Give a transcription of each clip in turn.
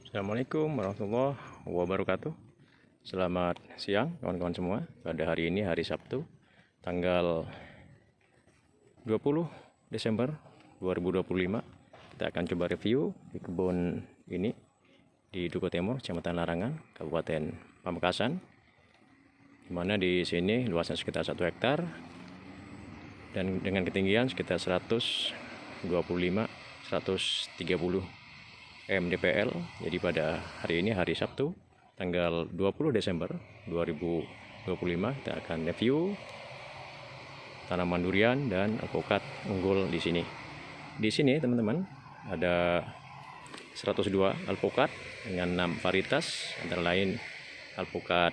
Assalamualaikum warahmatullahi wabarakatuh. Selamat siang kawan-kawan semua. Pada hari ini hari Sabtu tanggal 20 Desember 2025, kita akan coba review di kebun ini di Duku Timur, Kecamatan Larangan, Kabupaten Pamekasan. Dimana di sini luasnya sekitar 1 hektar dan dengan ketinggian sekitar 125-130 mdpl. Jadi pada hari ini hari Sabtu tanggal 20 Desember 2025 kita akan review tanaman durian dan alpukat unggul di sini. Di sini teman-teman ada 102 alpukat dengan 6 varietas, antara lain alpukat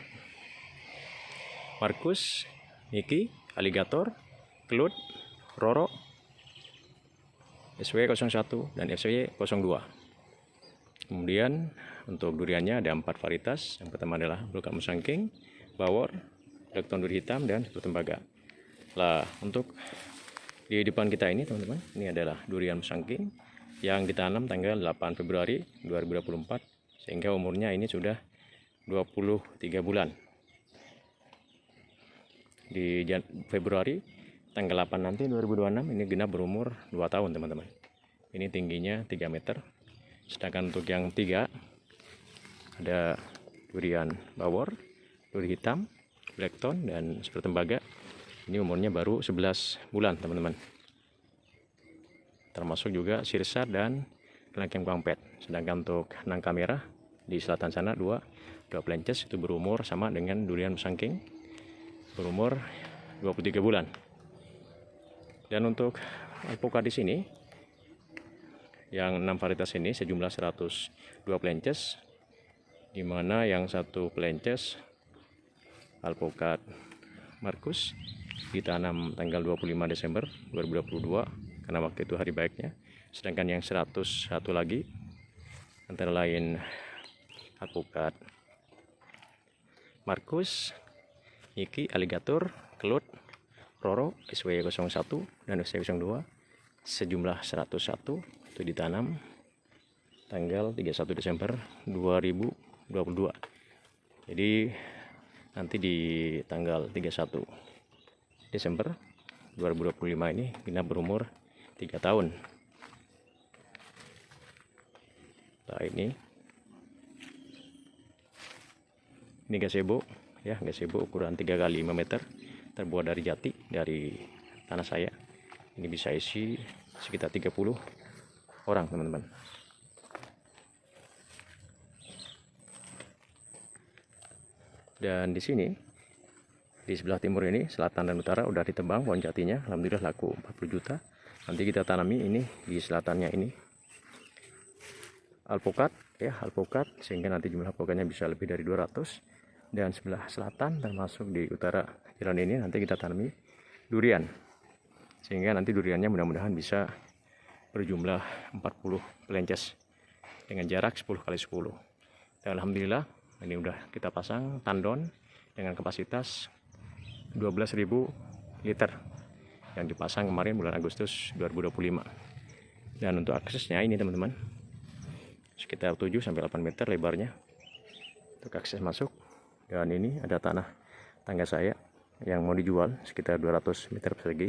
Markus, Niki, Alligator, Kelut, Roro, SW01 dan SW02. Kemudian untuk duriannya ada 4 varietas. Yang pertama adalah Bulka Musangking, Bawor, Blackthorn duri hitam, dan Tembaga. Lah, untuk di depan kita ini teman-teman, ini adalah durian Musangking yang ditanam tanggal 8 Februari 2024, sehingga umurnya ini sudah 23 bulan. Di Februari tanggal 8 nanti 2026 ini genap berumur 2 tahun teman-teman. Ini tingginya 3 meter. Sedangkan untuk yang 3 ada durian Bawor, duri hitam, Blackthorn, dan Tembaga. Ini umurnya baru 11 bulan teman-teman. Termasuk juga Sirsat dan Kelengkeng Pangpet. Sedangkan untuk nangka merah di selatan sana dua plences itu berumur sama dengan durian Musangking, berumur 23 bulan. Dan untuk alpukat di sini yang 6 varietas ini sejumlah 102 plences, di mana yang 1 plences alpukat Markus ditanam tanggal 25 Desember 2022 karena waktu itu hari baiknya. Sedangkan yang 101 lagi antara lain alpukat Markus, Niki, Alligator, Kelut, Roro, SW01 dan SW02 sejumlah 101 itu ditanam tanggal 31 Desember 2022. Jadi nanti di tanggal 31 Desember 2025 ini genap berumur 3 tahun. Nah, ini gazebo ya, gazebo ukuran 3 kali 5 meter, terbuat dari jati dari tanah saya. Ini bisa isi sekitar 30 orang teman-teman. Dan di sini di sebelah timur ini, selatan dan utara udah ditebang pohon jatinya, alhamdulillah laku 40 juta. Nanti kita tanami ini di selatannya ini alpukat ya, alpukat, sehingga nanti jumlah alpukatnya bisa lebih dari 200. Dan sebelah selatan termasuk di utara jalan ini nanti kita tanami durian, sehingga nanti duriannya mudah-mudahan bisa berjumlah 40 plences dengan jarak 10 kali 10. Dan alhamdulillah ini udah kita pasang tandon dengan kapasitas 12.000 liter yang dipasang kemarin bulan Agustus 2025. Dan untuk aksesnya ini teman-teman sekitar 7-8 meter lebarnya untuk akses masuk. Dan ini ada tanah tangga saya yang mau dijual sekitar 200 meter persegi.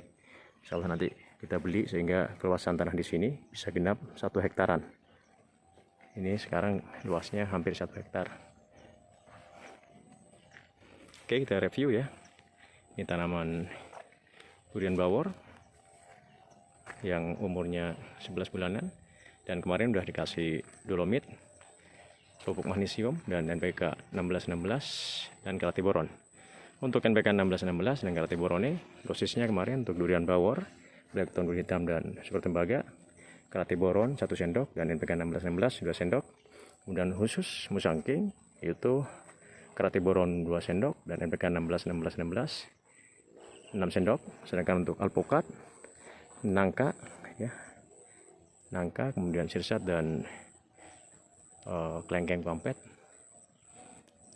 Insya Allah nanti kita beli sehingga keluasan tanah di sini bisa genap 1 hektaran. Ini sekarang luasnya hampir 1 hektar. Oke, kita review ya. Ini tanaman durian Bawor yang umurnya 11 bulanan dan kemarin udah dikasih dolomit, pupuk magnesium dan NPK 1616 dan kelatiboron. Untuk NPK 1616 dan kelatiborone dosisnya kemarin untuk durian Bawor, Blackthorn duri hitam, dan Tembaga, kelatiboron 1 sendok dan NPK 1616 2 sendok. Kemudian khusus Musangking yaitu kelatiboron 2 sendok dan NPK 1616 6 sendok. Sedangkan untuk alpukat, nangka ya, nangka, kemudian sirsat dan kelengkeng pampet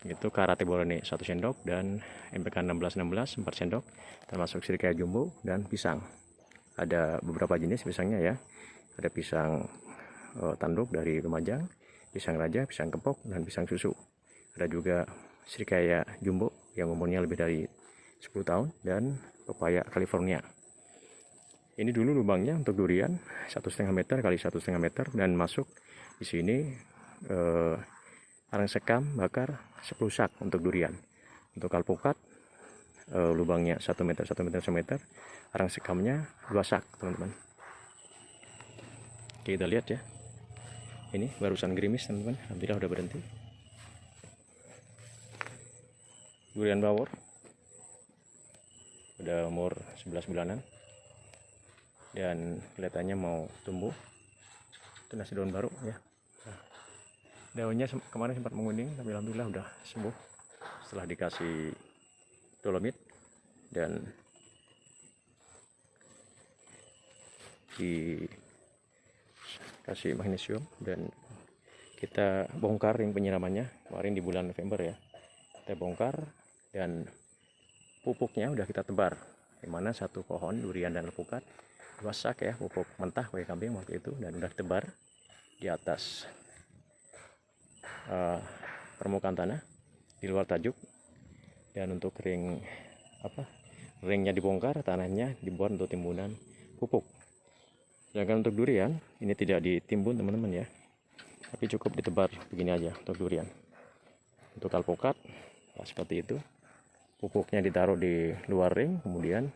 itu kelatiborone 1 sendok dan NPK 1616 4 sendok, termasuk sirikaya jumbo dan pisang. Ada beberapa jenis pisangnya ya, ada pisang tanduk dari Lumajang, pisang raja, pisang kepok, dan pisang susu. Ada juga Srikaya jumbo yang umurnya lebih dari 10 tahun dan pepaya California. Ini dulu lubangnya untuk durian 1,5 meter kali 1,5 meter, dan masuk di sini arang sekam bakar 10 sak untuk durian. Untuk alpukat lubangnya 1 meter 1 meter 1 meter, arang sekamnya 2 sak teman-teman. Oke, kita lihat ya. Ini barusan gerimis teman-teman, alhamdulillah udah berhenti. Durian bawor udah umur 11 bulanan dan kelihatannya mau tumbuh. Itu nasi daun baru ya. Nah, daunnya kemarin sempat menguning, tapi alhamdulillah udah sembuh setelah dikasih dolomit dan dikasih magnesium, dan kita bongkar ring penyiramannya kemarin di bulan November ya. Kita bongkar dan pupuknya udah kita tebar, dimana satu pohon durian dan alpukat 2 sak ya pupuk mentah kue kambing waktu itu, dan udah tebar di atas permukaan tanah di luar tajuk. Dan untuk ringnya dibongkar, tanahnya dibuat untuk timbunan pupuk. Sedangkan untuk durian ini tidak ditimbun teman-teman ya, tapi cukup ditebar begini aja untuk durian. Untuk alpukat seperti itu, pupuknya ditaruh di luar ring, kemudian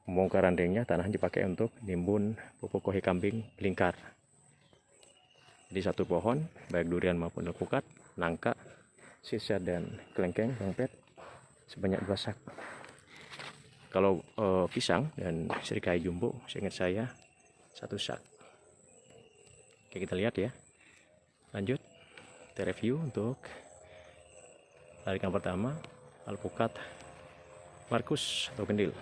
pembongkaran ringnya tanah dipakai untuk nimbun pupuk kohe kambing lingkar. Di satu pohon baik durian maupun alpukat, nangka, sisa dan kelengkeng, bangpet sebanyak 2 sak. Kalau pisang dan Srikaya jumbo seingat saya 1 sak. Oke, kita lihat ya. Lanjut kita review untuk tarikan pertama, alpukat Markus atau kendil.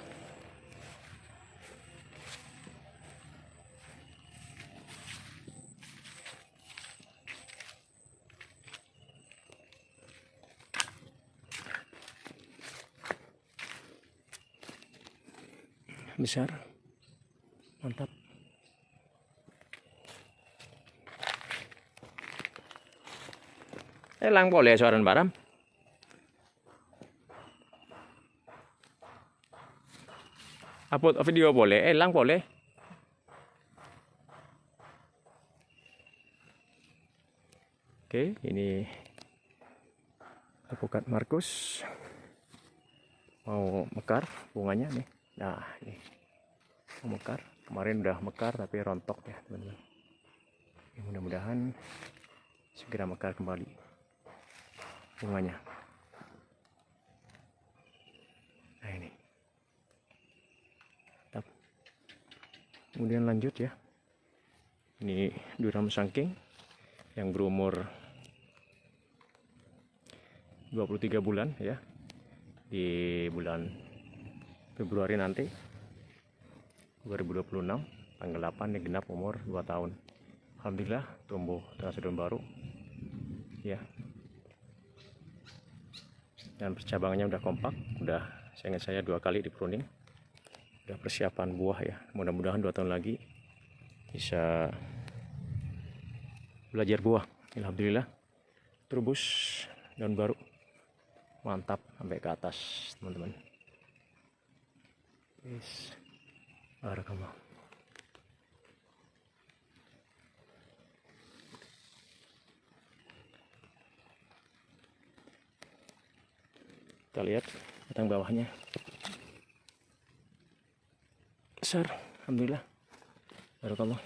Besar, mantap. Lang boleh suaran baram. Upload video boleh, lang boleh. Oke, ini alpukat Markus mau mekar bunganya nih. Nah, ini mau mekar. Kemarin udah mekar tapi rontok ya teman-teman. Mudah-mudahan segera mekar kembali bunganya. Nah, ini. Kemudian lanjut ya. Ini durian musangking yang berumur 23 bulan ya. Di bulan Februari nanti 2026 tanggal 8 yang genap umur 2 tahun. Alhamdulillah tumbuh dengan daun baru ya. Dan percabangannya udah kompak, udah saya 2 kali di pruning. Udah persiapan buah ya. Mudah-mudahan 2 tahun lagi bisa belajar buah. Alhamdulillah terubus daun baru, mantap sampai ke atas teman-teman. Yes. Barakallah. Kita lihat batang bawahnya besar, alhamdulillah. Barakallah.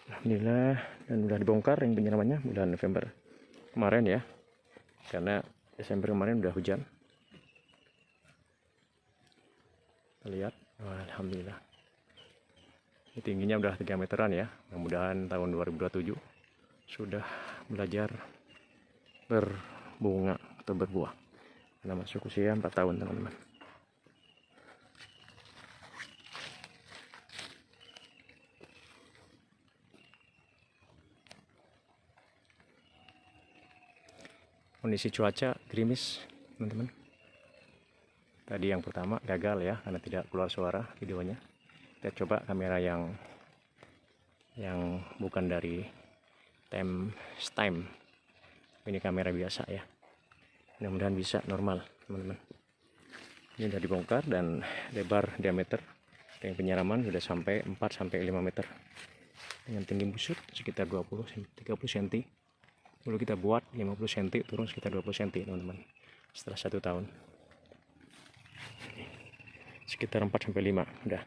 Alhamdulillah, dan udah dibongkar ring penyiramannya bulan November kemarin ya, karena Desember kemarin udah hujan. Kita lihat, alhamdulillah. Ini tingginya udah 3 meteran ya. Mudah-mudahan tahun 2027 sudah belajar berbunga atau berbuah. Karena masuk usia 4 tahun teman-teman. Kondisi cuaca gerimis teman-teman. Tadi yang pertama gagal ya karena tidak keluar suara videonya. Kita coba kamera yang bukan dari Time. Ini kamera biasa ya. Mudah-mudahan bisa normal, teman-teman. Ini sudah dibongkar dan lebar diameter ring penyiraman sudah sampai 4-5 meter. Dengan tinggi busur sekitar 20-30 cm. Dulu kita buat 50 cm, turun sekitar 20 cm, teman-teman. Setelah 1 tahun. Sekitar 4-5 udah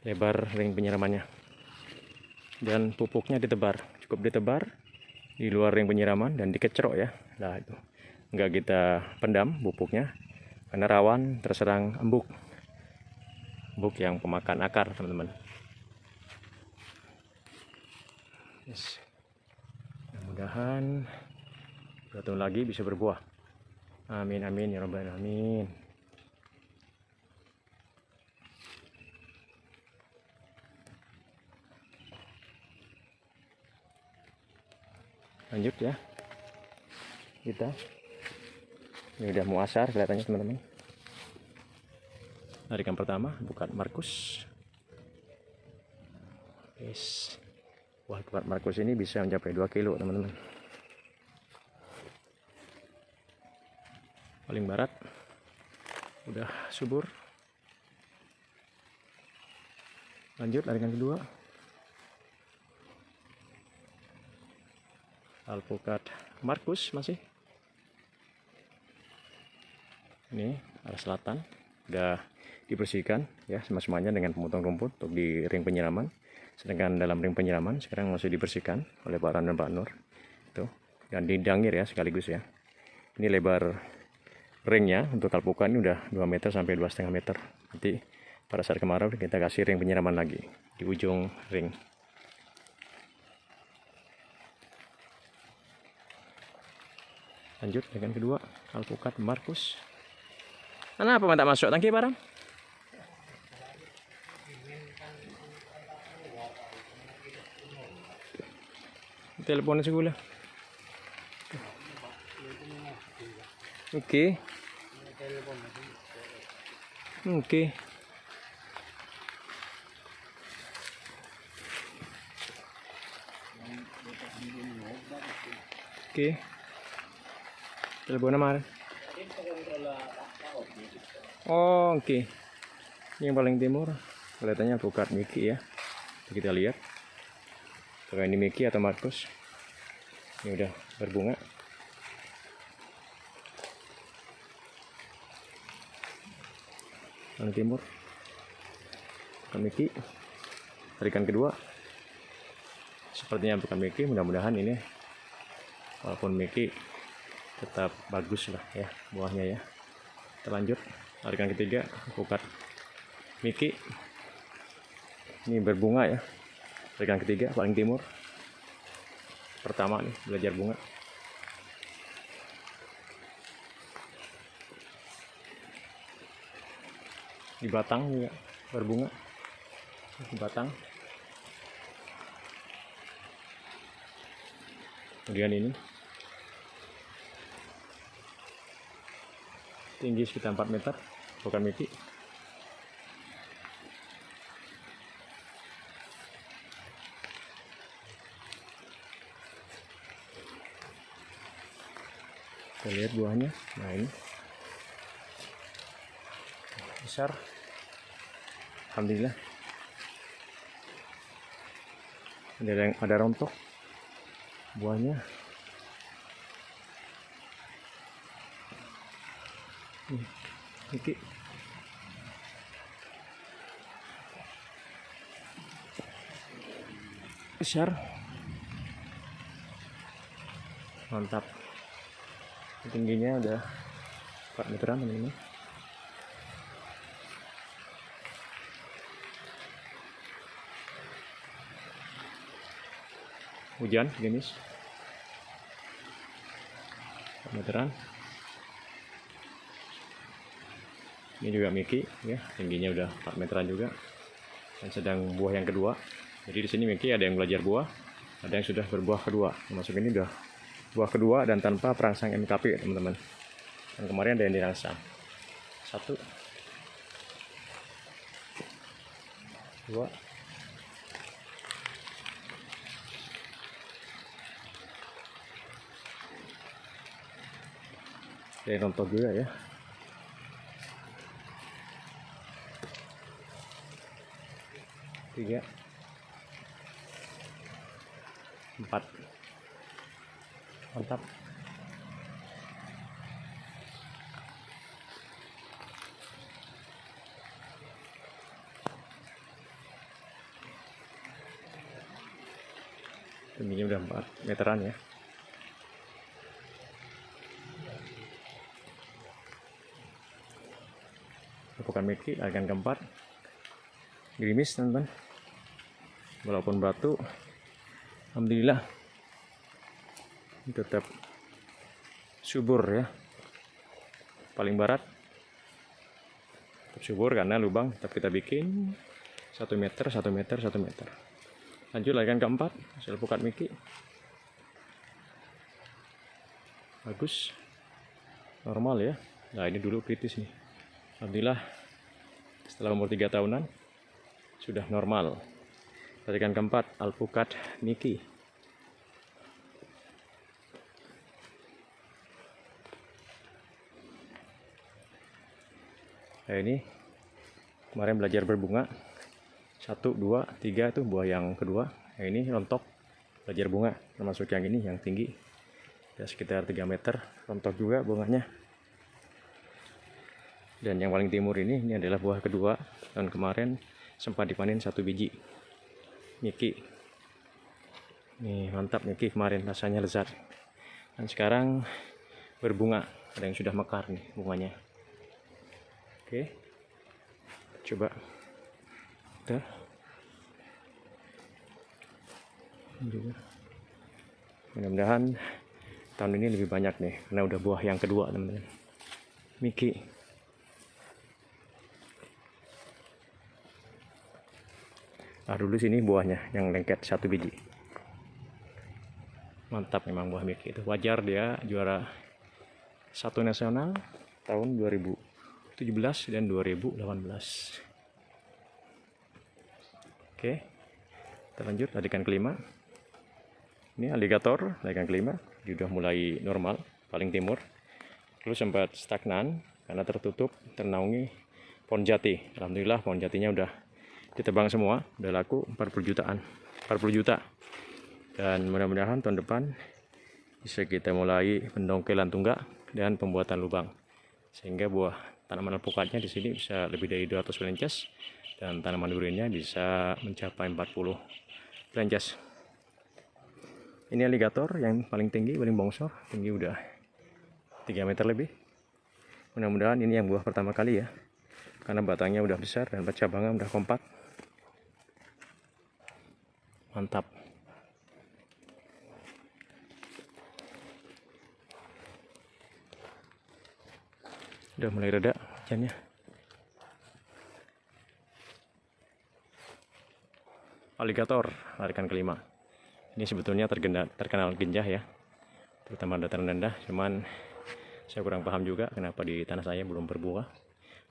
lebar ring penyiramannya. Dan pupuknya ditebar, cukup ditebar di luar ring penyiraman dan dikecerok ya. Nah itu nggak kita pendam pupuknya karena rawan terserang embuk yang pemakan akar, teman-teman. Yes. Mudah-mudahan 2 tahun lagi bisa berbuah. Amin amin ya rabbal alamin. Lanjut ya, kita ini udah mau asar kelihatannya, teman-teman. Tarikan pertama bukan Markus. Yes. Wah, bukan Markus ini bisa mencapai 2 kilo, teman-teman. Paling barat udah subur. Lanjut tarikan kedua. Alpukat Markus masih. Ini arah selatan udah dibersihkan ya semuanya dengan pemotong rumput untuk di ring penyiraman. Sedangkan dalam ring penyiraman sekarang masih dibersihkan oleh Pak Ran dan Pak Nur. Tuh, dan didangir ya sekaligus ya. Ini lebar ringnya untuk alpukat ini udah 2 meter sampai 2,5 meter. Nanti pada saat kemarau kita kasih ring penyiraman lagi di ujung ring. Lanjut dengan kedua alpukat Markus. Kenapa tak masuk tangki barang? Telepon segala. Oke. Oke. Oke. Telepon mana? Oh, oke. Ini yang paling timur. Kelihatannya alpukat Mickey ya. Kita lihat. Apakah ini Mickey atau Markus? Ini udah berbunga. Paling timur. Bukan Mickey. Tarikan kedua. Sepertinya bukan Mickey. Mudah-mudahan ini walaupun Mickey tetap bagus lah ya buahnya ya. Terlanjut tarikan ketiga alpukat Mickey. Ini berbunga ya. Tarikan ketiga paling timur. Pertama nih belajar bunga. Di batang juga berbunga. Di batang. Kemudian ini tinggi sekitar 4 meter, bukan Mickey. Kita lihat buahnya. Nah ini besar, alhamdulillah. Ada rontok buahnya. Oke. Besar. Mantap. Tingginya udah 4 meteran ini. Hujan jenis 4 meteran. Ini juga Mickey ya, tingginya udah 4 meteran juga. Dan sedang buah yang kedua. Jadi di sini Mickey ada yang belajar buah, ada yang sudah berbuah kedua. Termasuk ini udah buah kedua dan tanpa perangsang MKP, teman-teman. Dan kemarin ada yang dirangsang. 1 2. Oke, rontok juga ya. 3, 4. Mantap. Tingginya udah 4 meteran ya. Bukan Mickey, akan keempat. Gerimis teman-teman. Walaupun batu, alhamdulillah tetap subur ya. Paling barat tetap subur karena lubang tetap kita bikin 1 meter, 1 meter, 1 meter. Lanjut lagi keempat, hasil pukat Mickey. Bagus, normal ya. Nah ini dulu kritis nih. Alhamdulillah setelah umur 3 tahunan sudah normal. Tarikan keempat, alpukat Mickey. Nah ini kemarin belajar berbunga. 1, 2, 3 itu buah yang kedua. Nah ini rontok belajar bunga, termasuk yang ini yang tinggi ya, sekitar 3 meter, rontok juga bunganya. Dan yang paling timur ini adalah buah kedua. Tahun kemarin sempat dipanen 1 biji Mickey. Nih mantap Mickey kemarin, rasanya lezat. Dan sekarang berbunga, ada yang sudah mekar nih bunganya. Oke, coba kita juga. Mudah-mudahan tahun ini lebih banyak nih, karena udah buah yang kedua teman-teman. Mickey. Nah dulu sini buahnya yang lengket 1 biji. Mantap memang buah Mickey itu. Wajar dia juara 1 nasional tahun 2017 dan 2018. Oke, kita lanjut tarikan kelima. Ini aligator, tarikan kelima. Dia udah mulai normal, paling timur. Lalu sempat stagnan karena tertutup, ternaungi pohon jati. Alhamdulillah pohon jatinya udah ditebang semua, udah laku 40 juta. Dan mudah-mudahan tahun depan bisa kita mulai pendongkelan tunggak dan pembuatan lubang, sehingga buah tanaman alpukatnya di sini bisa lebih dari 200 melences dan tanaman duriannya bisa mencapai 40 melences. Ini aligator yang paling tinggi, paling bongsor, tinggi udah 3 meter lebih. Mudah-mudahan ini yang buah pertama kali ya, karena batangnya udah besar dan cabangnya udah kompak. Mantap. Udah mulai reda hujannya. Aligator, tarikan kelima. Ini sebetulnya terkenal genjah ya, terutama dataran rendah. Cuman saya kurang paham juga kenapa di tanah saya belum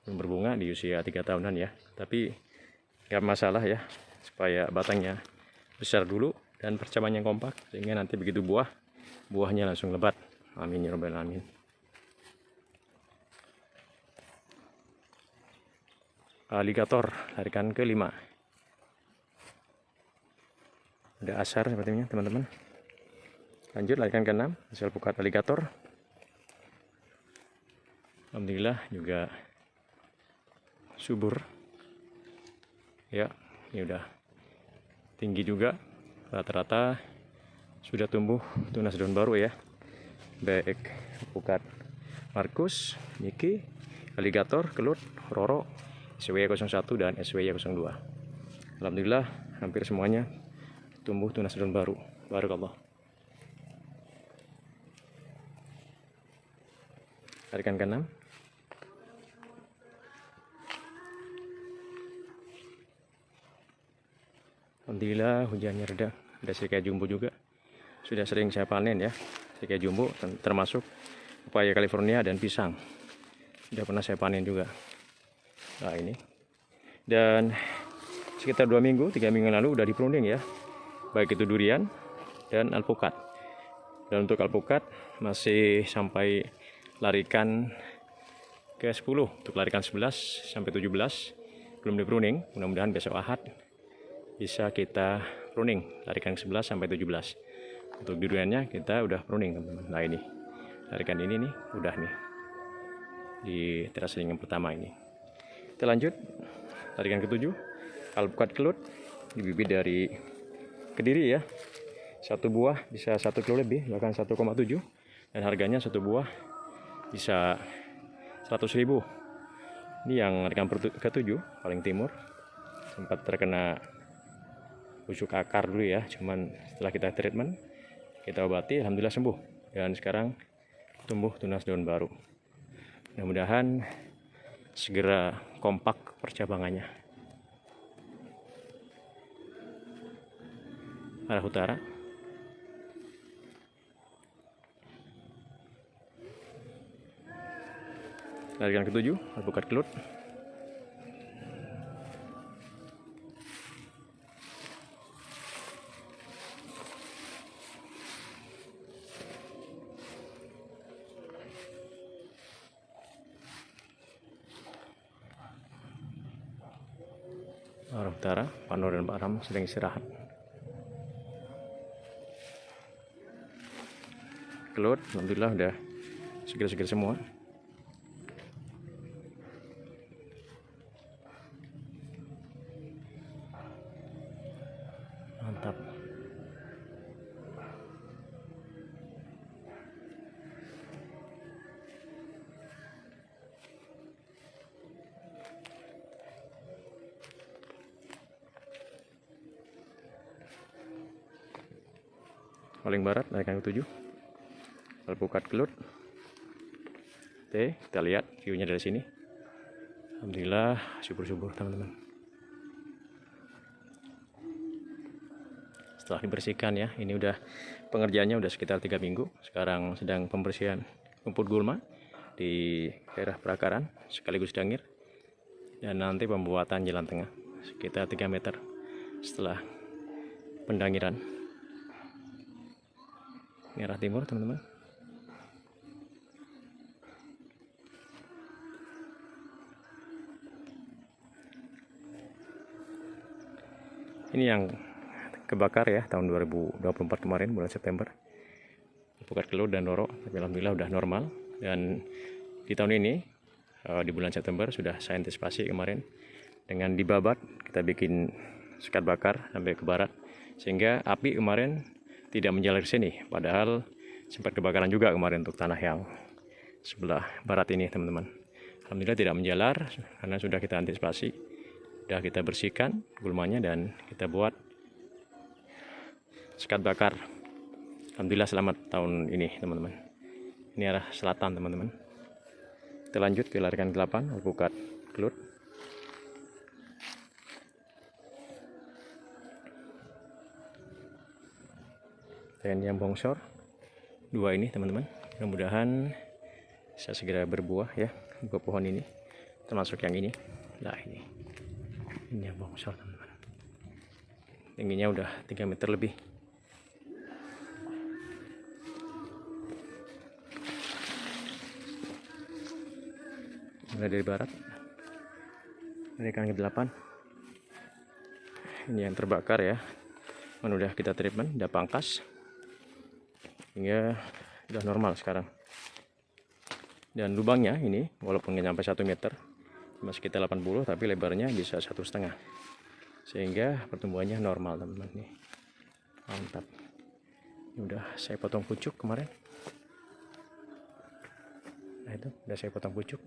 berbunga di usia 3 tahunan ya. Tapi nggak masalah ya, supaya batangnya besar dulu dan percabannya kompak, sehingga nanti begitu buahnya langsung lebat. Amin ya rabbal alamin. Aligator, tarikan kelima. Ada asar sepertinya teman-teman. Lanjut tarikan ke-6, hasil pukat aligator. Alhamdulillah juga subur ya, ini udah tinggi juga, rata-rata sudah tumbuh tunas daun baru ya, baik pukat Markus, Mickey, aligator, kelut, roro, SWY 01 dan SWY 02. Alhamdulillah hampir semuanya tumbuh tunas daun baru. Barakallah. Tarikan ke-6. Alhamdulillah hujannya reda. Ada sirika jumbo juga. Sudah sering saya panen ya, sirika jumbo, termasuk pepaya California dan pisang. Sudah pernah saya panen juga. Nah ini. Dan sekitar 2 minggu 3 minggu lalu udah dipruning ya, baik itu durian dan alpukat. Dan untuk alpukat masih sampai larikan ke 10, untuk larikan 11 sampai 17 belum dipruning. Mudah-mudahan besok Ahad bisa kita pruning larikan 11 sampai 17. Untuk duriannya kita udah pruning teman-teman. Nah ini larikan ini nih udah nih di teras yang pertama ini. Kita lanjut larikan ke-7, alpukat kelut di bibit dari Kediri ya. Satu buah bisa 1 kilo lebih, bahkan 1,7, dan harganya satu buah bisa 100.000. Ini yang larikan ke-7 paling timur, sempat terkena busuk akar dulu ya, cuman setelah kita treatment, kita obati, alhamdulillah sembuh, dan sekarang tumbuh tunas daun baru. Mudah-mudahan segera kompak percabangannya. Arah utara. Larikan ke-7, alpukat kelut. Arah utara, Pak Nur dan Pak Ram sedang istirahat. Kelut, alhamdulillah udah seger-seger semua. Mantap. Paling barat larikan ke-7, alpukat kelut. Oke, kita lihat view-nya dari sini. Alhamdulillah subur-subur teman-teman. Setelah dibersihkan ya, ini udah pengerjaannya udah sekitar 3 minggu. Sekarang sedang pembersihan rumput gulma di daerah perakaran sekaligus dangir, dan nanti pembuatan jalan tengah sekitar 3 meter setelah pendangiran. Ini arah timur teman-teman. Ini yang kebakar ya tahun 2024 kemarin bulan September, alpukat kelut dan loro, tapi alhamdulillah udah normal. Dan di tahun ini di bulan September sudah saya antisipasi kemarin dengan dibabat, kita bikin sekat bakar sampai ke barat, sehingga api kemarin tidak menjalar ke sini, padahal sempat kebakaran juga kemarin untuk tanah yang sebelah barat ini teman-teman. Alhamdulillah tidak menjalar karena sudah kita antisipasi, sudah kita bersihkan gulmanya dan kita buat sekat bakar. Alhamdulillah selamat tahun ini teman-teman. Ini arah selatan teman-teman. Kita lanjut ke larikan 8, alpukat kelut. Dan yang bongsor 2 ini teman-teman, mudah-mudahan bisa segera berbuah ya, buah pohon ini, termasuk yang ini. Nah ini yang bongsor teman-teman, tingginya udah 3 meter lebih. Mulai dari barat, larikan ke-8, ini yang terbakar ya, udah kita treatment, udah pangkas hingga udah normal sekarang. Dan lubangnya ini walaupun nggak sampai 1 meter, cuma sekitar 80, tapi lebarnya bisa 1,5, sehingga pertumbuhannya normal teman-teman nih. Mantap. Ini udah saya potong pucuk kemarin. Nah itu udah saya potong pucuk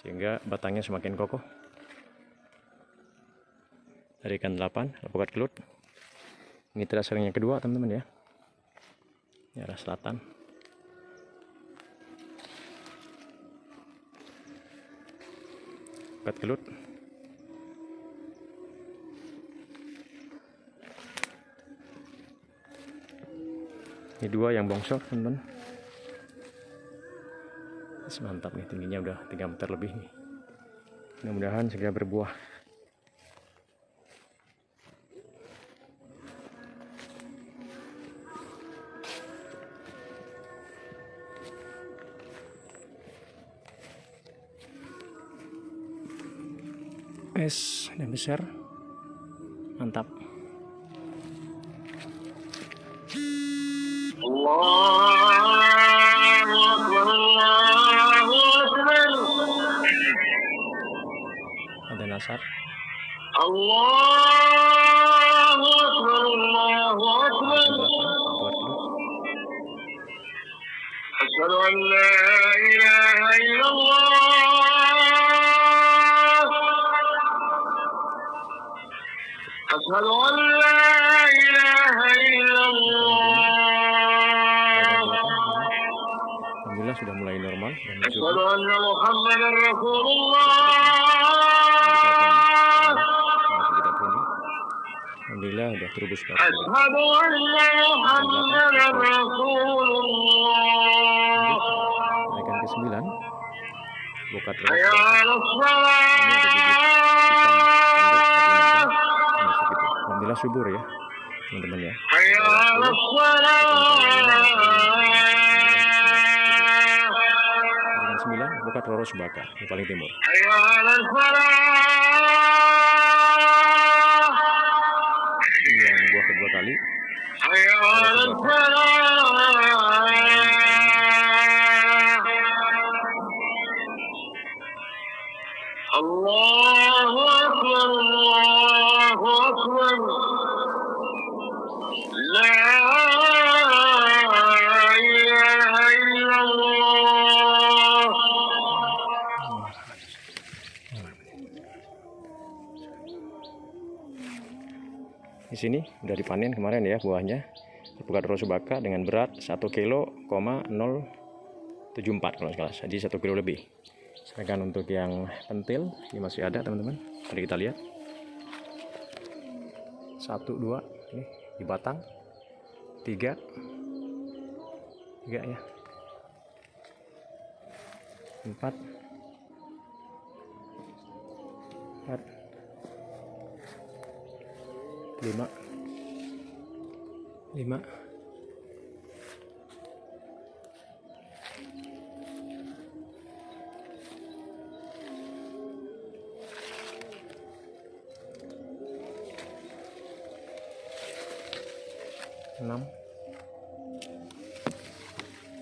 sehingga batangnya semakin kokoh. Larikan 8, alpukat kelut. Ini teras yang kedua teman-teman ya. Ini arah selatan. Alpukat kelut. Ini 2 yang bongsor teman-teman. Mantap nih, tingginya udah 3 meter lebih nih. Mudah-mudahan segera berbuah. es dan besar. Mantap. Ada nasar. Allahu Akbar, Allahu Akbar. Asyhadu an la ilaha illallah. Asyhadu an la ilaha illallah. Alhamdulillah sudah mulai normal. Asyhadu anna Muhammadar Rasulullah. Alhamdulillah udah terubus ke Asyhadu anna Muhammadar Rasulullah. Naikkan ke 9. Buka terus. Hayya 'alas shalah. Alhamdulillah subur ya teman-teman ya. Hayya 'alas shalah. Dengan 9 buka Roro Subaka di paling timur. Hayya 'alas shalah. Yang buah kedua kali. Hayya 'alas shalah. Allahu Akbar, Allahu Akbar. La ilaha illallah. Di sini udah dipanen kemarin ya buahnya. Buka Roro Subaka dengan berat 1,074 kilo kalau nggak salah. Jadi 1 kilo lebih. Sedangkan untuk yang pentil ini masih ada teman-teman. Mari kita lihat. 1, 2 ini di batang. 3 ya. 4 5 6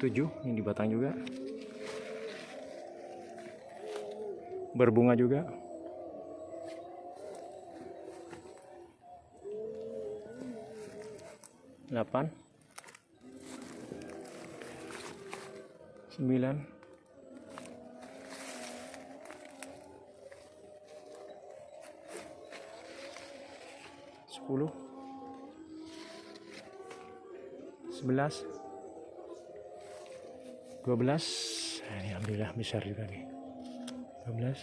7 ini di batang juga, berbunga juga. 8 9 10 11 12. Nah, ini alhamdulillah besar juga nih. 12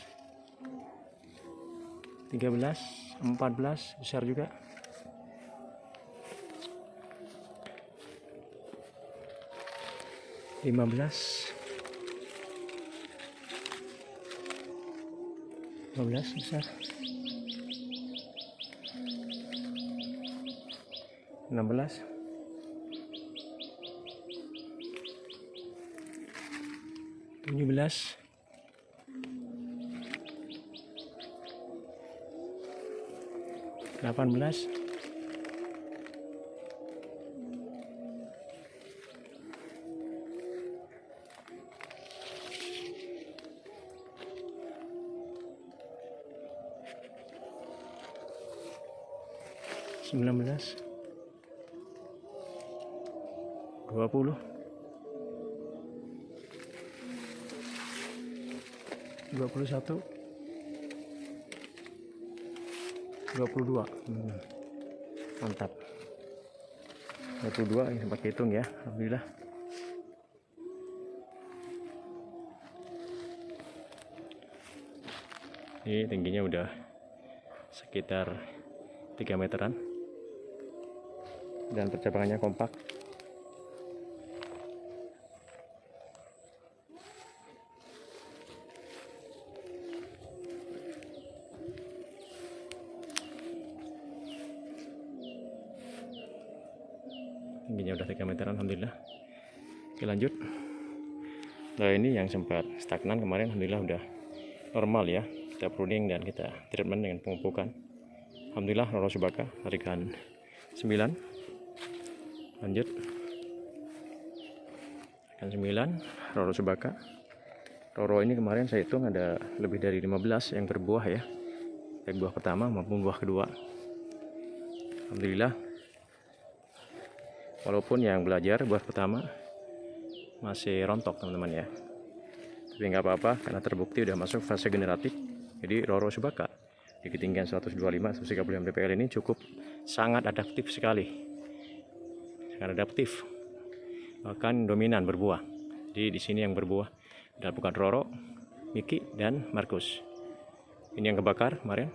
13 14 besar juga. 15 besar. 16 17 18 19 20 21 22. Mantap. 22 ini sempat hitung ya, alhamdulillah. Ini tingginya udah sekitar 3 meteran dan percabangannya kompak. Tingginya udah 3 meteran, alhamdulillah. Oke, lanjut. Nah, ini yang sempat stagnan kemarin alhamdulillah udah normal ya. kita pruning dan kita treatment dengan pemupukan. Alhamdulillah Roro Subaka tarikan 9. Lanjut tarikan 9 Roro Subaka. Roro ini kemarin saya hitung ada lebih dari 15 yang berbuah ya, baik buah pertama maupun buah kedua. Alhamdulillah, walaupun yang belajar buah pertama masih rontok teman-teman ya, tapi nggak apa-apa karena terbukti udah masuk fase generatif. Jadi Roro Subaka di ketinggian 125-135 mdpl ini cukup sangat adaptif sekali, sangat adaptif, bahkan dominan berbuah. Jadi di sini yang berbuah adalah bukan Roro, Miki dan Markus. Ini yang kebakar kemarin,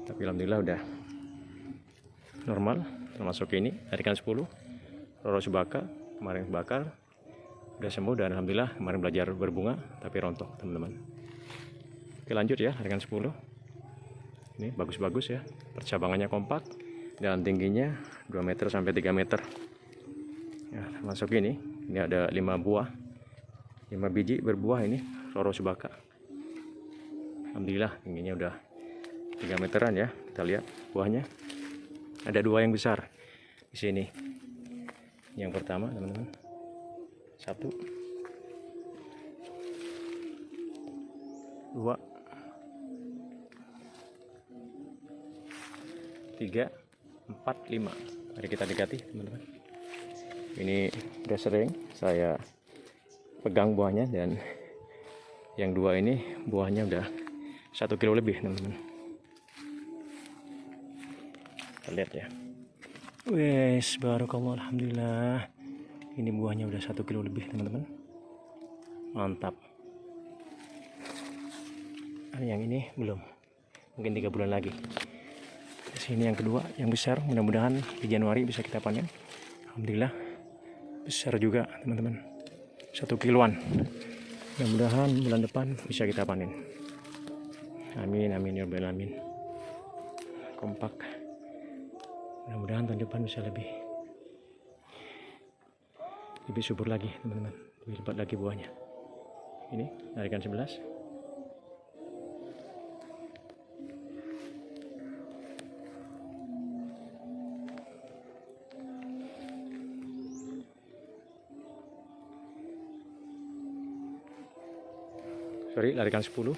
tapi alhamdulillah udah normal, termasuk ini tarikan 10 Roro Subaka kemarin kebakar udah sembuh, dan alhamdulillah kemarin belajar berbunga tapi rontok teman-teman. Oke, lanjut ya, tarikan 10. Ini bagus-bagus ya, percabangannya kompak dan tingginya 2 meter sampai 3 meter ya, termasuk ini ada 5 buah, 5 biji berbuah ini Roro Subaka. Alhamdulillah tingginya udah 3 meteran ya. Kita lihat buahnya. Ada 2 yang besar di sini. Yang pertama teman-teman, 1, 2, 3, 4, 5. Mari kita dekati teman-teman. Ini udah sering saya pegang buahnya, dan yang 2 ini buahnya udah 1 kilo lebih teman-teman. Kita lihat ya. Wes, barakallah, alhamdulillah. Ini buahnya udah 1 kilo lebih teman-teman. Mantap. Yang ini belum, mungkin 3 bulan lagi. Sini yang kedua, yang besar, mudah-mudahan di Januari bisa kita panen. Alhamdulillah besar juga teman-teman, 1 kiloan. Mudah-mudahan bulan depan bisa kita panen. Amin amin ya rabbal alamin. Kompak. Mudah-mudahan tahun depan bisa lebih subur lagi teman-teman, lebih lebat lagi buahnya. Ini tarikan 11. Sorry, larikan 10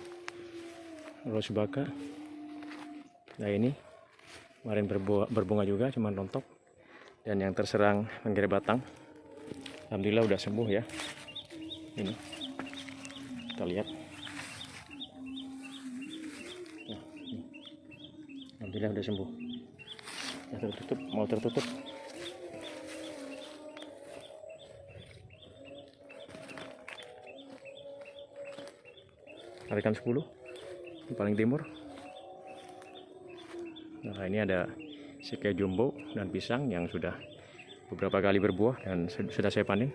Roro Subaka. Nah ini kemarin berbunga juga, cuman rontok, dan yang terserang menggerai batang alhamdulillah udah sembuh ya. Ini kita lihat. Nah, ini. Alhamdulillah udah sembuh, udah tertutup, mau tertutup. Tarikan 10 di paling timur. Nah ini ada Sikea Jumbo dan pisang yang sudah beberapa kali berbuah dan sudah saya panen,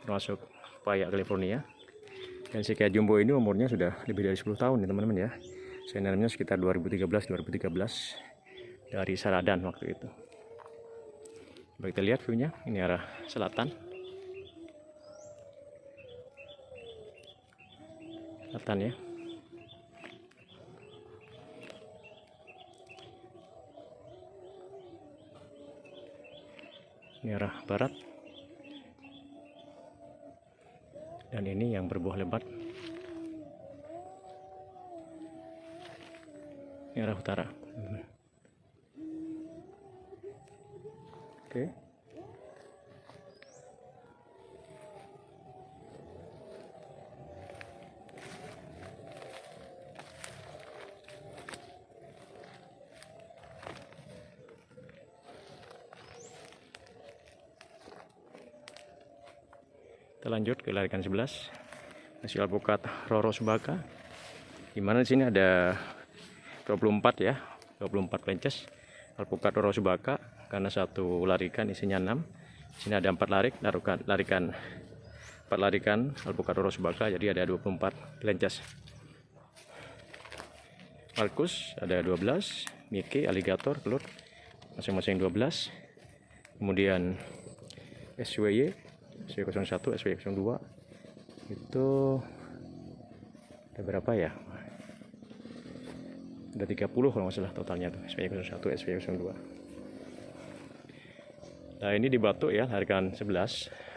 termasuk paya California. Dan Sikea Jumbo ini umurnya sudah lebih dari 10 tahun ya teman-teman ya. Saya nanamnya sekitar 2013 dari Saradan waktu itu. Coba kita lihat view-nya, ini arah selatan. Selatan ya. Ini arah barat. Dan ini yang berbuah lebat. Ini arah utara. Oke. Kita lanjut ke larikan 11, hasil alpukat Roro Subaka. Dimana di sini ada 24 ya, 24 plences alpukat Roro Subaka, karena satu larikan isinya 6. Di sini ada 4 larikan 4 larikan alpukat Roro Subaka, jadi ada 24 plences. Markus ada 12, Miki, Alligator, telur masing-masing 12. Kemudian SWY SW01, SW02 itu ada berapa ya? Ada 30 kalau nggak salah totalnya tuh, SPY01, SPY02. Nah ini di Batu ya, larikan 11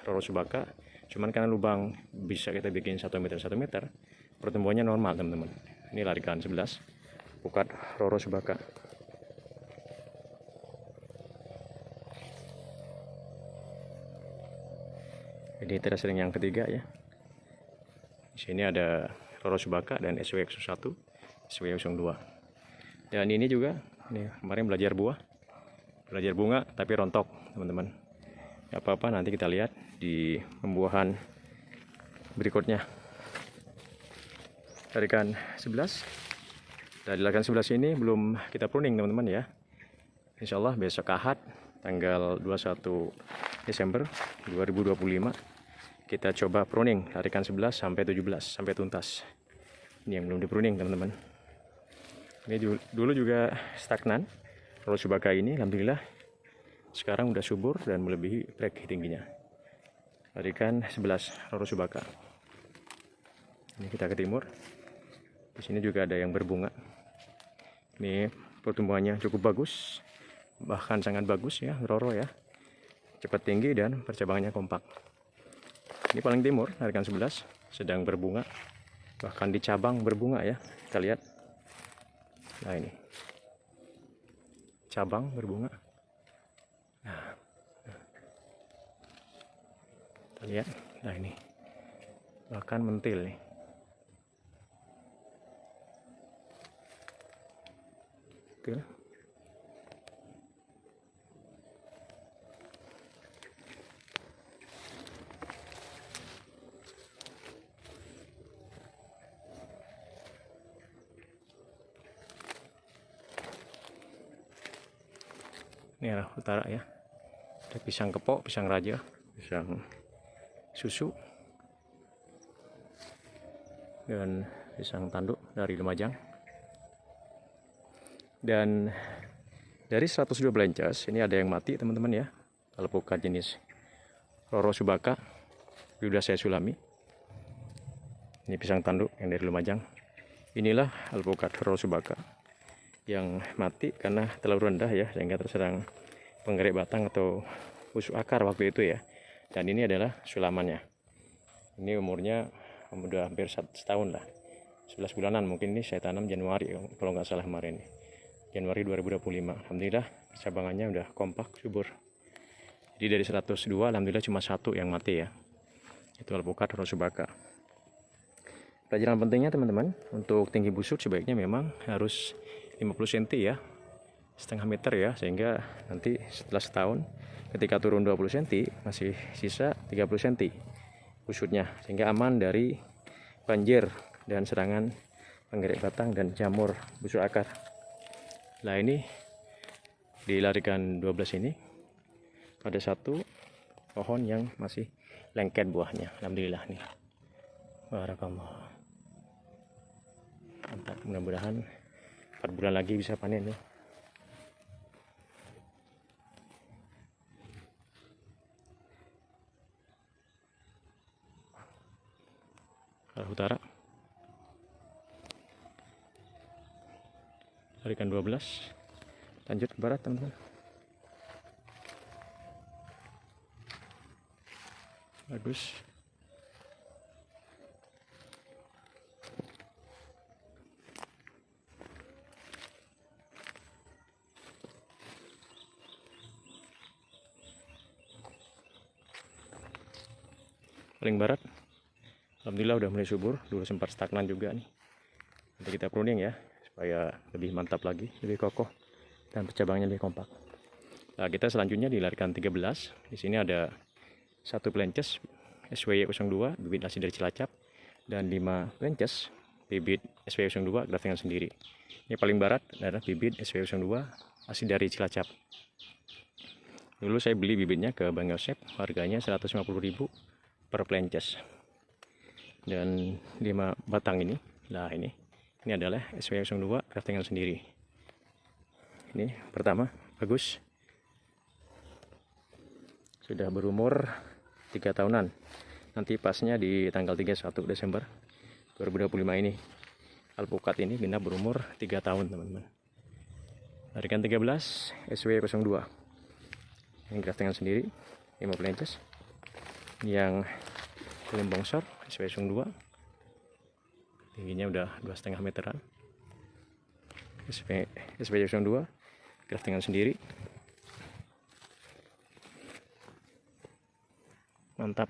Roro Subaka. Cuman karena lubang bisa kita bikin 1 meter 1 meter, pertumbuhannya normal teman-teman. Ini larikan 11 pukat Roro Subaka. Ini teras ring yang ketiga ya. Di sini ada Roro Subaka dan SWX01, SWX02. Dan ini juga, ini kemarin belajar bunga tapi rontok teman-teman. Gak apa-apa, nanti kita lihat di pembuahan berikutnya. Larikan 11. Dari larikan 11 ini belum kita pruning teman-teman ya. Insya Allah besok Ahad tanggal 21 Desember 2025 kita coba pruning larikan 11 sampai 17 sampai tuntas. Ini yang belum dipruning teman-teman. Ini dulu juga stagnan. Roro Subaka ini alhamdulillah sekarang udah subur dan melebihi break tingginya. Larikan 11 Roro Subaka. Ini kita ke timur. Di sini juga ada yang berbunga. Ini pertumbuhannya cukup bagus, bahkan sangat bagus ya Roro ya. Cepat tinggi dan percabangannya kompak. Ini paling timur, larikan 11 sedang berbunga, bahkan di cabang berbunga ya. Kita lihat. Nah ini cabang berbunga. Nah, kita lihat. Nah ini bahkan mentil nih. Oke. Ini arah utara ya. Ada pisang kepok, pisang raja, pisang susu, dan pisang tanduk dari Lumajang. Dan dari 102 belencas ini ada yang mati teman-teman ya. Alpukat jenis Roro Subaka sudah saya sulami. Ini pisang tanduk yang dari Lumajang. Inilah alpukat Roro Subaka yang mati karena terlalu rendah ya, sehingga terserang penggerak batang atau busuk akar waktu itu ya. Dan ini adalah sulamannya. Ini umurnya udah hampir setahun lah, 11 bulanan mungkin. Ini saya tanam Januari kalau nggak salah kemarin, Januari 2025. Alhamdulillah cabangannya udah kompak subur. Jadi dari 102 alhamdulillah cuma 1 yang mati ya. Itu alpukat Roro Subaka. Pelajaran pentingnya teman-teman, untuk tinggi busuk sebaiknya memang harus 50 cm ya, setengah meter ya, sehingga nanti setelah setahun ketika turun 20 cm masih sisa 30 cm busuknya, sehingga aman dari banjir dan serangan penggerak batang dan jamur busuk akar. Nah ini dilarikan 12 ini ada satu pohon yang masih lengket buahnya, alhamdulillah nih. Barakallah. Mantap, mudah-mudahan 4 bulan lagi bisa panen ya. Arah utara. Larikan 12. Lanjut ke barat teman-teman. Bagus. Paling barat alhamdulillah udah mulai subur. Dulu sempat stagnan juga nih. Nanti kita pruning ya supaya lebih mantap lagi, lebih kokoh dan percabangannya lebih kompak. Nah kita selanjutnya dilarikan 13. Di sini ada satu plences SWY02 bibit asli dari Cilacap, dan 5 plences bibit SWY02 graftingan sendiri. Ini paling barat adalah bibit SWY02 asli dari Cilacap. Dulu saya beli bibitnya ke Bang Yosep, harganya 150.000 per plences. Dan 5 batang ini, nah ini adalah SWY02 graftingan sendiri. Ini pertama bagus, sudah berumur 3 tahunan. Nanti pasnya di tanggal 31 Desember 2025 ini. alpukat ini genap berumur 3 tahun teman-teman. Tarikan 13 SW02 yang graftingan sendiri 50 inches. Yang paling bongsor SW02 tingginya udah 2,5 meteran. SW02 graftingan sendiri, mantap.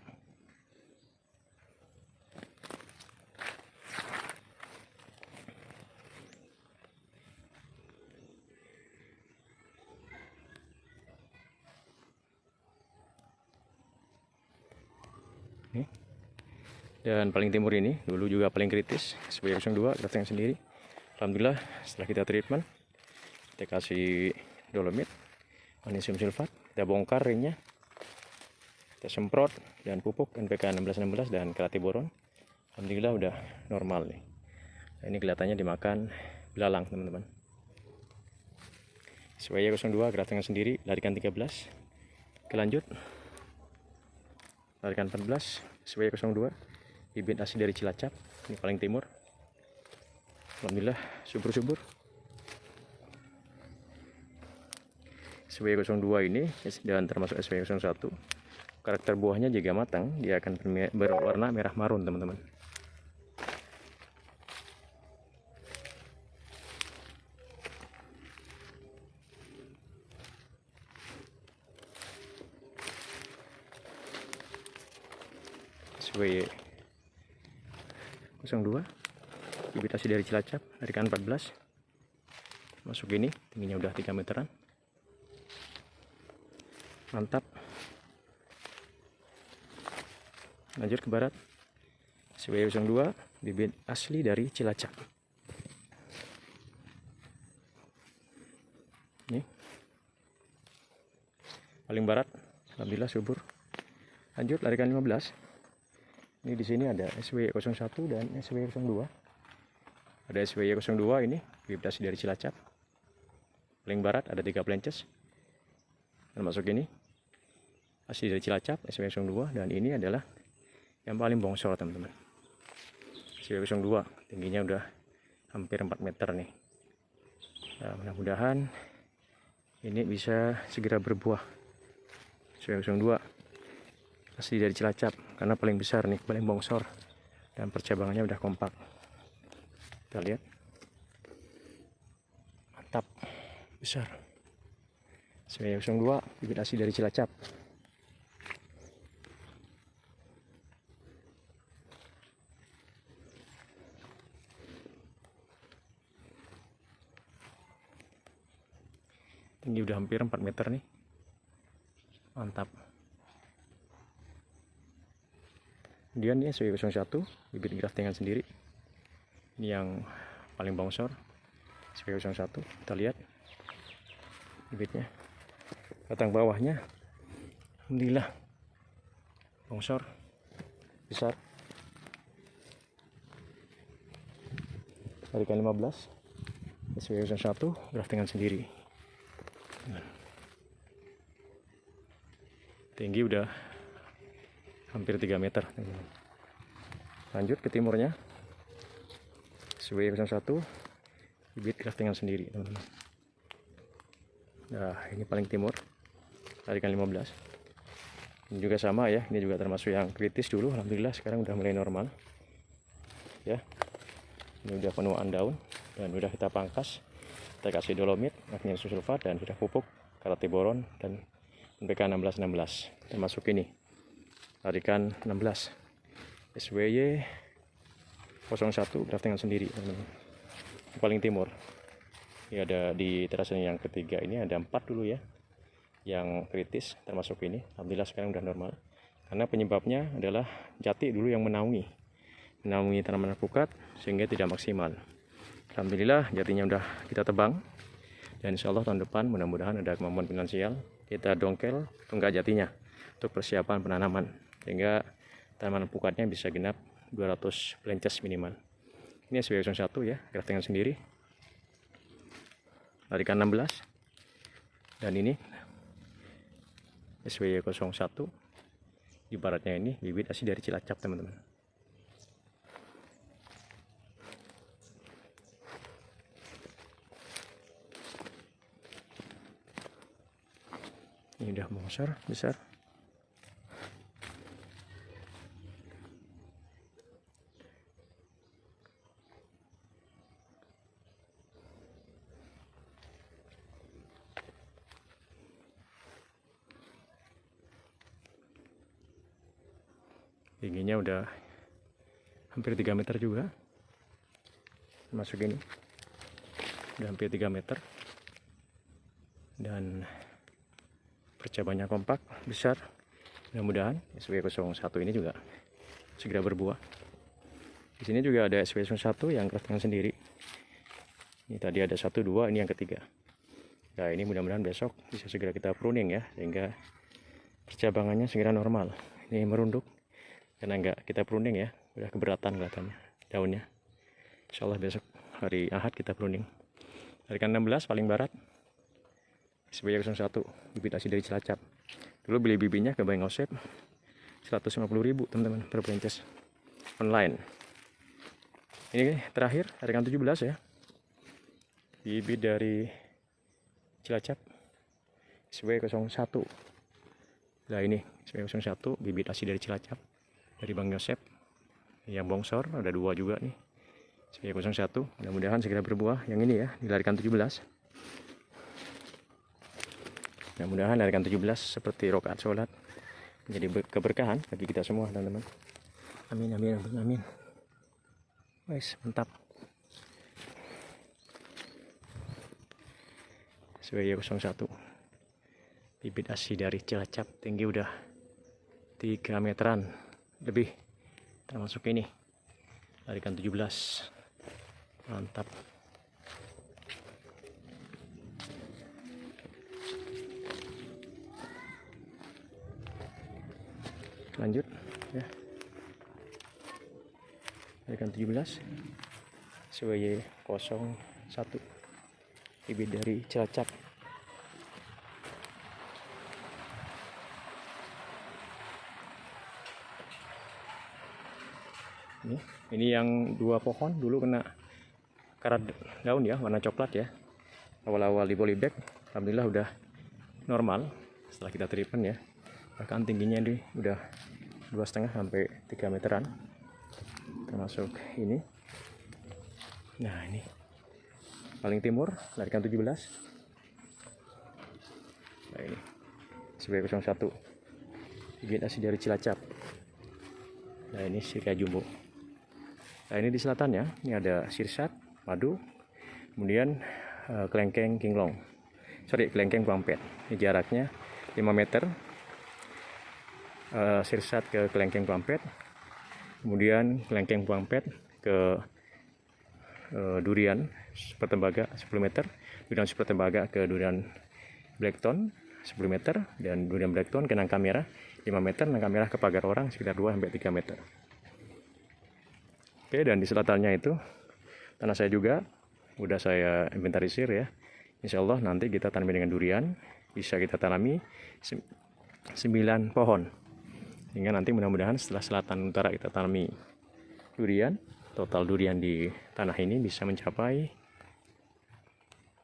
Dan paling timur ini dulu juga paling kritis, SW02 graftingan sendiri. Alhamdulillah setelah kita treatment, kita kasih dolomit, magnesium sulfat, kita bongkar ringnya, kita semprot dan pupuk NPK 1616 dan kelati boron. Alhamdulillah udah normal nih. Nah, ini kelihatannya dimakan belalang teman-teman. SW02 graftingan sendiri, larikan 13. Oke, lanjut. Larikan 14 SW02 bibit asli dari Cilacap, ini paling timur. Alhamdulillah subur-subur. SW02 ini dan termasuk SW01, karakter buahnya jika matang dia akan berwarna merah marun teman-teman. SW02 bibit asli dari Cilacap, larikan 14. Masuk ini, tingginya udah 3 meteran. Mantap. Lanjut ke barat. SW02 bibit asli dari Cilacap. Ini paling barat, alhamdulillah subur. Lanjut larikan 15. Ini di sini ada SW01 dan SW02. Ada SW02 ini bibit asli dari Cilacap. Paling barat ada 3 inches. Dan masuk ini asli dari Cilacap SW02, dan ini adalah yang paling bongsor teman-teman. SW02 tingginya udah hampir 4 meter nih. Nah, mudah-mudahan ini bisa segera berbuah. SW02 asli dari Cilacap karena paling besar nih, paling bongsor, dan percabangannya udah kompak. Kita lihat, mantap, besar. SW02 bibit asli dari Cilacap. Tinggi udah hampir 4 meter nih, mantap. Kemudian ini SW01 bibit graftingan sendiri, ini yang paling bongsor. SW01 kita lihat bibitnya, batang bawahnya alhamdulillah bongsor besar. Tarikan 15 SW01 graftingan sendiri, tinggi udah hampir 3 meter. Lanjut ke timurnya, SW01 bibit graftingan sendiri teman-teman. Nah, ini paling timur, tarikan 15. Ini juga sama ya, ini juga termasuk yang kritis dulu. Alhamdulillah sekarang udah mulai normal ya. Ini udah penuaan daun dan udah kita pangkas, kita kasih dolomit, magnesium sulfat, dan sudah pupuk kelati boron dan NPK 1616. Termasuk ini tarikan 16 SWY 01 graftingan sendiri teman-teman. Paling timur. Ini ada di terasen yang ketiga, ini ada 4 dulu ya yang kritis, termasuk ini. Alhamdulillah sekarang udah normal, karena penyebabnya adalah jati dulu yang menaungi tanaman alpukat sehingga tidak maksimal. Alhamdulillah jatinya udah kita tebang, dan insya Allah tahun depan mudah-mudahan ada kemampuan finansial kita dongkel tunggak jatinya untuk persiapan penanaman, sehingga tanaman alpukatnya bisa genap 200 plences minimal. Ini SW01 ya, graftingan sendiri, larikan 16. Dan ini SW01 di baratnya, ini bibit asli dari Cilacap teman-teman. Ini udah bongsor besar. Tingginya udah hampir 3 meter juga. Masuk ini udah hampir 3 meter. Dan percabannya kompak, besar. Mudah-mudahan SW01 ini juga segera berbuah. Di sini juga ada SW01 yang craftingan sendiri. Ini tadi ada 1, 2, ini yang ketiga. Nah, ini mudah-mudahan besok bisa segera kita pruning ya, sehingga percabangannya segera normal. Ini merunduk karena enggak kita pruning ya, udah keberatan kelihatannya daunnya. Insya Allah besok hari Ahad kita pruning. Tarikan 16 paling barat SW01, bibit asli dari Cilacap. Dulu beli bibitnya ke Bang Osep 150.000 teman-teman per perintis online. Ini terakhir tarikan 17 ya, bibit dari Cilacap SW01. Nah ini SW01 bibit asli dari Cilacap dari Bang Yosep yang bongsor, ada 2 juga nih SW01. Mudah-mudahan segera berbuah. Yang ini ya dilarikan 17. Mudah-mudahan larikan 17 seperti rokaat sholat menjadi keberkahan bagi kita semua teman-teman. Amin amin amin amin. Wes mantap. SW01 bibit asli dari Cilacap, tinggi udah 3 meteran lebih, termasuk ini larikan 17. Mantap. Lanjut ya, larikan 17 SW01 bibit dari Cilacap. Ini yang 2 pohon dulu kena karat daun ya, warna coklat ya. Awal-awal di polybag, alhamdulillah udah normal setelah kita treatment ya. Bahkan tingginya ini udah 2,5 sampai 3 meteran, termasuk ini. Nah ini paling timur larikan 17. Nah ini SW01 bibit asli dari Cilacap. Nah ini Sirka Jumbo. Nah ini di selatan ya, ini ada sirsat, madu, kemudian kelengkeng kinglong, kelengkeng kuampet. Ini jaraknya 5 meter, sirsat ke kelengkeng kuampet, kemudian kelengkeng kuampet ke durian supertembaga 10 meter, durian supertembaga ke durian blackton 10 meter, dan durian blackton ke nangka merah 5 meter, nangka merah ke pagar orang sekitar 2-3 meter. Oke, dan di selatannya itu tanah saya juga udah saya inventarisir ya. Insya Allah nanti kita tanami dengan durian, bisa kita tanami 9 pohon. Sehingga nanti mudah-mudahan setelah selatan utara kita tanami durian, total durian di tanah ini bisa mencapai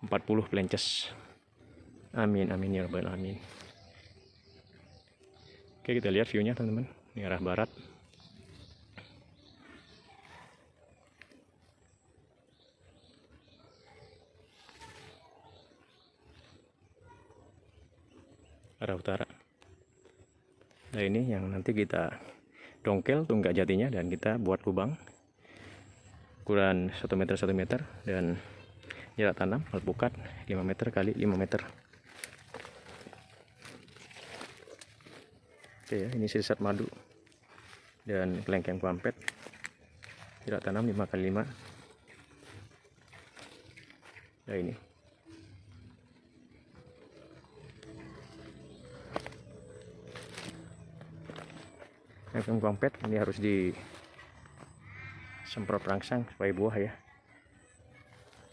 40 plences. Amin amin ya rabbal alamin. Oke, kita lihat view-nya teman-teman. Ini arah barat. Arah utara. Nah ini yang nanti kita dongkel tunggak jatinya dan kita buat lubang ukuran 1 meter 1 meter dan jarak tanam alpukat 5 meter kali 5 meter. Oke ya, ini sirsat madu dan kelengkeng kuampet, jarak tanam 5 kali 5. Nah ini kelengkeng kuampet, ini harus disemprot perangsang supaya buah ya.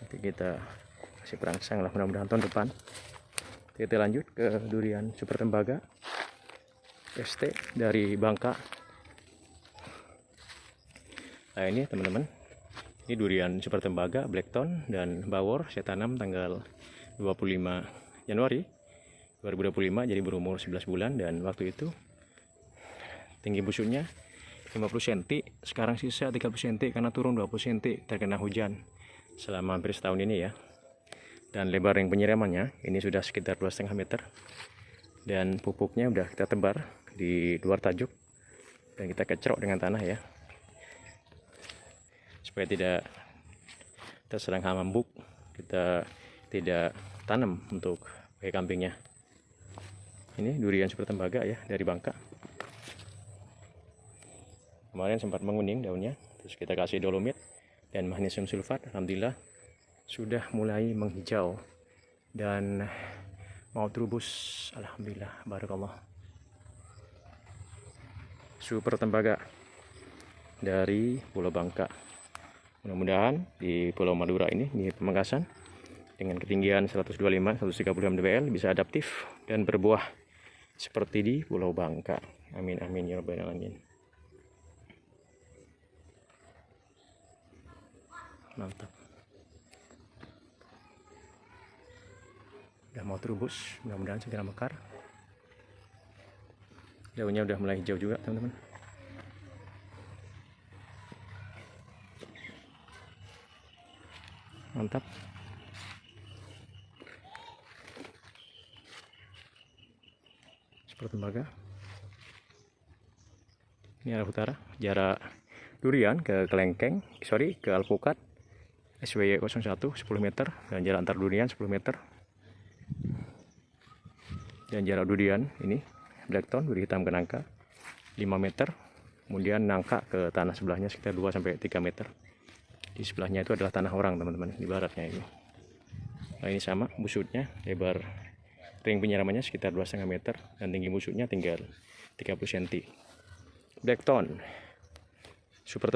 Nanti kita kasih perangsang lah, mudah-mudahan tahun depan. Kita lanjut ke durian super tembaga ST dari Bangka. Nah ini teman-teman, ini durian super tembaga blackton dan bawor saya tanam tanggal 25 Januari 2025, jadi berumur 11 bulan. Dan waktu itu tinggi busuknya 50 cm, sekarang sisa 30 cm karena turun 20 cm terkena hujan selama hampir setahun ini ya. Dan lebar ring penyiramannya ini sudah sekitar 2,5 meter. Dan pupuknya udah kita tebar di luar tajuk dan kita kecerok dengan tanah ya, supaya tidak terserang hama embuk. Kita tidak tanam untuk pakai kambingnya. Ini durian super tembaga ya, dari Bangka. Kemarin sempat menguning daunnya, terus kita kasih dolomit dan magnesium sulfat. Alhamdulillah sudah mulai menghijau dan mau terubus. Alhamdulillah, barakallah. Super tembaga dari Pulau Bangka. Mudah-mudahan di Pulau Madura ini, di Pamekasan, dengan ketinggian 125-130 mdpl bisa adaptif dan berbuah seperti di Pulau Bangka. Amin amin ya rabbal alamin. Mantap. Udah mau terubus, mudah-mudahan segera mekar. Daunnya udah mulai hijau juga teman-teman. Mantap. Super tembaga. Ini arah utara, jarak durian ke kelengkeng, ke alpukat SWY 01 10 meter, dan jarak antar durian 10 meter. Dan jarak durian ini blackthorn, duri hitam ke nangka 5 meter. Kemudian nangka ke tanah sebelahnya sekitar 2-3 meter. Di sebelahnya itu adalah tanah orang teman-teman, di baratnya ini. Nah ini sama busutnya, lebar ring penyiramannya sekitar 2,5 meter dan tinggi busuknya tinggal 30 cm. Blackthorn super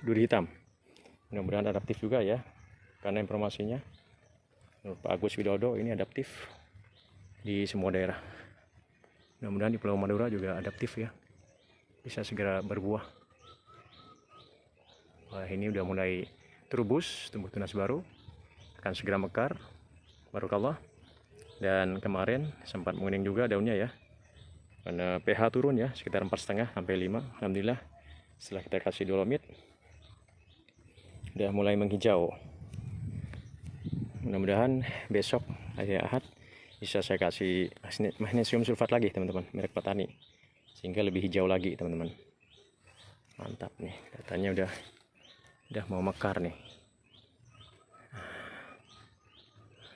duri hitam. Mudah-mudahan adaptif juga ya, karena informasinya menurut Pak Agus Widodo ini adaptif di semua daerah. Mudah-mudahan di Pulau Madura juga adaptif ya, bisa segera berbuah. Wah, ini udah mulai terubus, tumbuh tunas baru, akan segera mekar. Barakallah. Dan kemarin sempat menguning juga daunnya ya, karena pH turun ya, sekitar 4,5 sampai 5. Alhamdulillah setelah kita kasih dolomit udah mulai menghijau. Mudah-mudahan besok hari Ahad bisa saya kasih magnesium sulfat lagi teman-teman, merek petani, sehingga lebih hijau lagi teman-teman. Mantap nih, katanya udah mau mekar nih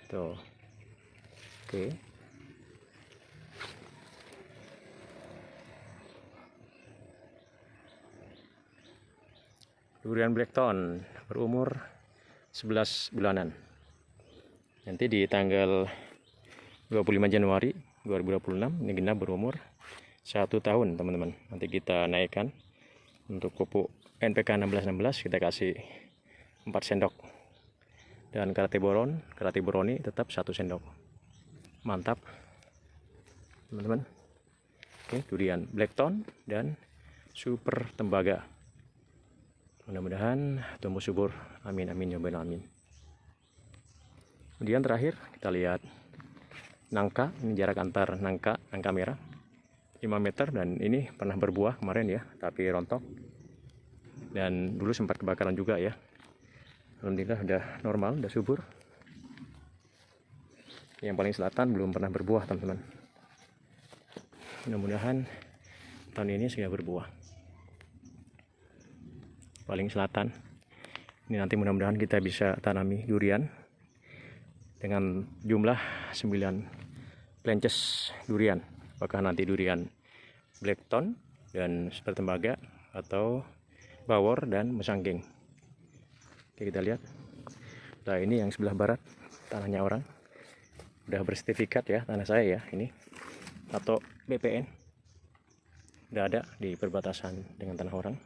tuh. Oke. Durian blackthorn berumur 11 bulanan. Nanti di tanggal 25 Januari 2026 ini genap berumur 1 tahun teman-teman. Nanti kita naikkan untuk pupuk NPK 1616, kita kasih 4 sendok. Dan karate boroni tetap 1 sendok. Mantap teman-teman. Oke, durian blackthorn dan super tembaga. Mudah-mudahan tumbuh subur. Amin amin ya rabbal alamin. Kemudian terakhir kita lihat nangka. Ini jarak antar nangka merah 5 meter, dan ini pernah berbuah kemarin ya, tapi rontok. Dan dulu sempat kebakaran juga ya. Alhamdulillah udah normal, udah subur. Yang paling selatan belum pernah berbuah teman-teman. Mudah-mudahan tahun ini segera berbuah. Paling selatan ini nanti mudah-mudahan kita bisa tanami durian dengan jumlah 9 plences durian. Apakah nanti durian blackthorn dan super tembaga atau bawor dan mesanggeng. Oke, kita lihat. Nah ini yang sebelah barat, tanahnya orang, udah bersertifikat ya, tanah saya ya ini, atau BPN, udah ada di perbatasan dengan tanah orang.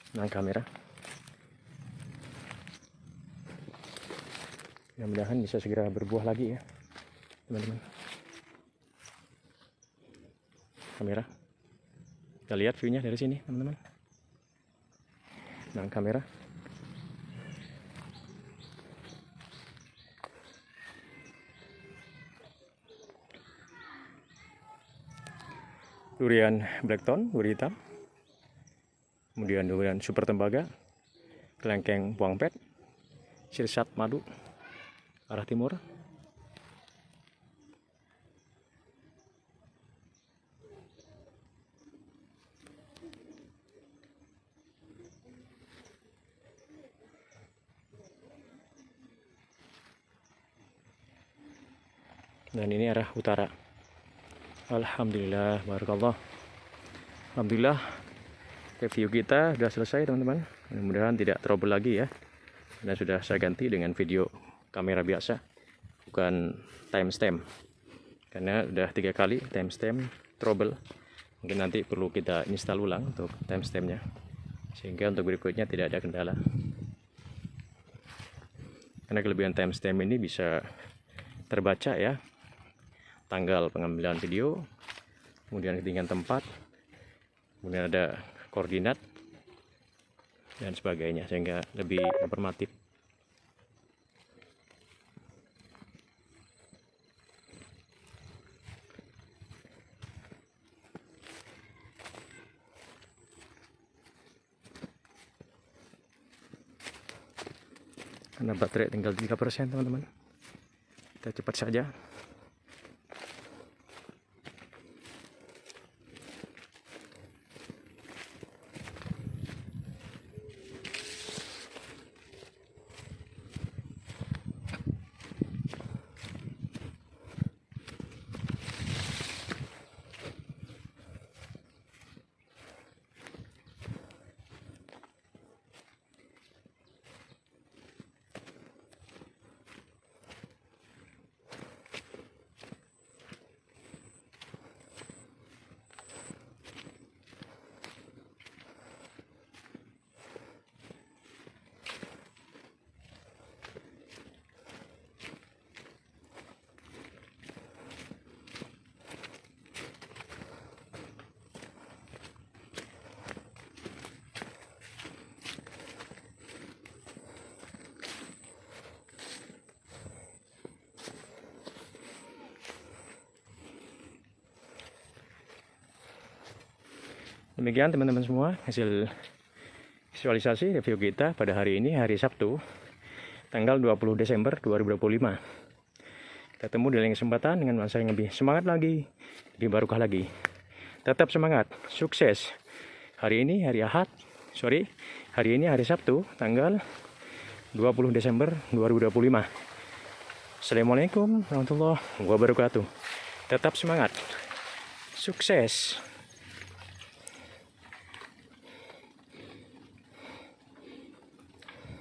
Nangka merah. Mudah-mudahan bisa segera berbuah lagi ya teman-teman. Kamera, kita lihat view-nya dari sini teman-teman. Nangka merah. durian blackthorn, duri hitam, kemudian durian super tembaga, kelengkeng buangpet, sirsat madu arah timur, dan ini arah utara. Alhamdulillah, barakallah. Alhamdulillah, review kita sudah selesai teman-teman. Mudah-mudahan tidak trouble lagi ya. Dan sudah saya ganti dengan video kamera biasa, bukan timestamp. Karena udah 3 kali timestamp trouble. Mungkin nanti perlu kita install ulang untuk timestampnya, sehingga untuk berikutnya tidak ada kendala. Karena kelebihan timestamp ini bisa terbaca ya, tanggal pengambilan video, kemudian ketinggian tempat, kemudian ada koordinat dan sebagainya, sehingga lebih informatif. Karena baterai tinggal 3% teman-teman, kita cepat saja. Demikian teman-teman semua hasil visualisasi review kita pada hari ini, hari Sabtu tanggal 20 Desember 2025. Kita ketemu di lain kesempatan dengan masa yang lebih semangat lagi, lebih barokah lagi. Tetap semangat, sukses. Hari ini hari Sabtu tanggal 20 Desember 2025. Assalamualaikum warahmatullahi wabarakatuh. Tetap semangat, sukses.